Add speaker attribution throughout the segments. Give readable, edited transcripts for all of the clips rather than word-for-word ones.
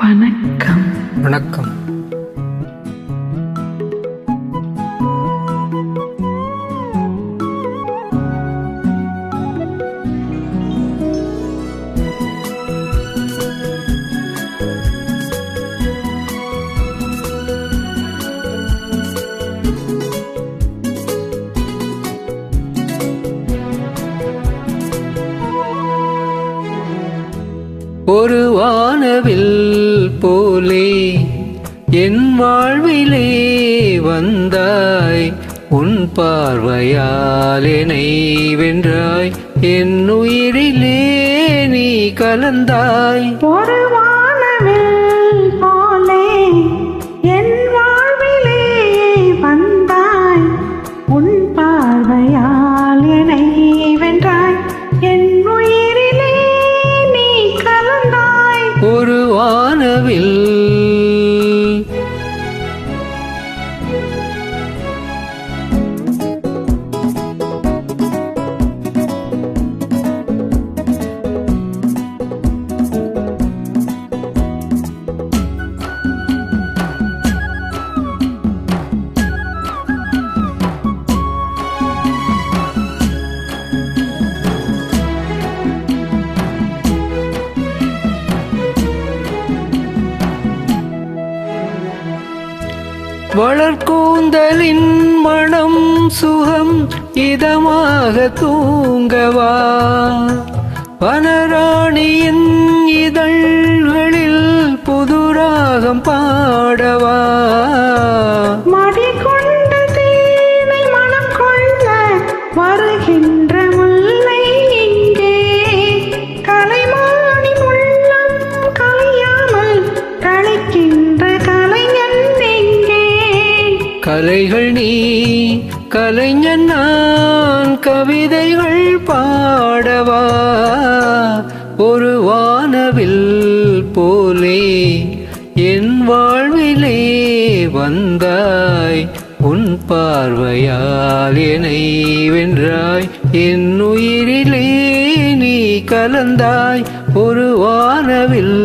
Speaker 1: வணக்கம்.
Speaker 2: வணக்கம். ஒரு வானவில் போலே என் வாழ்விலே வந்தாய், உன் பார்வையால் என்னை வென்றாய், என் உயிரிலே நீ கலந்தாய்.
Speaker 1: ஒரு வானவில் போலே என் வாழ்விலே வந்தாய், உன் பார்வையால் என்னை வென்றாய், என் உயிரிலே நீ கலந்தாய்.
Speaker 2: ஒரு வானவில் வளர்கூந்தலின் மணம் சுகம் இதமாக தூங்கவா, வனராணியின் இதழ்களில் புதுராகம் பாடவா,
Speaker 1: மடி கொண்ட தேனை மனம் கொள்ள வருகின்ற முல்லை இங்கே, கலைமானி உள்ளம் கலையாமல் கலைக்கின்ற கலைஞன் எங்கே.
Speaker 2: கலைகள் நீ கலைஞன் நான், கவிதைகள் பாடவா, ஒரு வானவில் போலே என் வாழ்விலே வந்தாய், உன் பார்வையால் என்னை வென்றாய், என் உயிரிலே நீ கலந்தாய். ஒரு வானவில்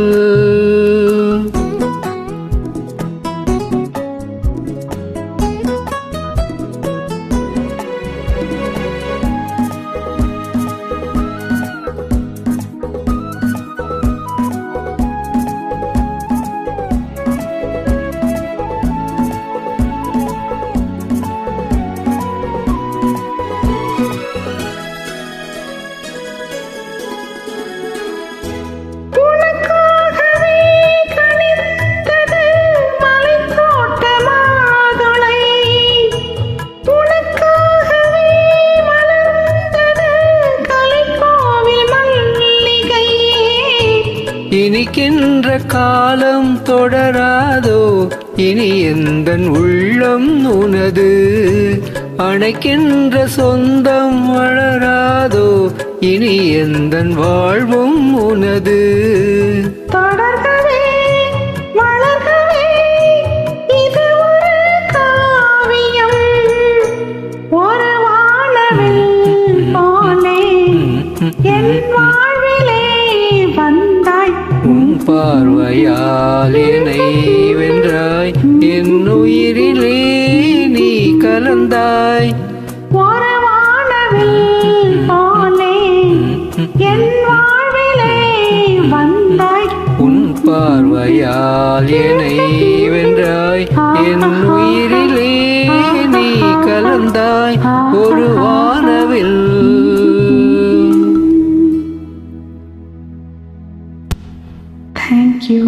Speaker 2: இனிக்கின்ற காலம் தொடராதோ, இனி எந்தன் உள்ளம் உனது, அணைக்கின்ற சொந்தம் வளராதோ, இனி எந்தன் வாழ்வும் உனது.
Speaker 1: தொடர்கவே வளர்கவே இது ஒரு காவியம், ஒரு வானவில் போலே என் வாழ்விலே வந்தாய்,
Speaker 2: உன் பார்வையால் என்னை வென்றாய், என் உயிரிலே நீ கலந்தாய்.
Speaker 1: ஒரு வானவில் போலே என் வாழ்விலே வந்தாய்,
Speaker 2: உன் பார்வையால் என்னை வென்றாய், என் உயிரிலே நீ கலந்தாய். ஒரு வானவில்.
Speaker 1: Thank you.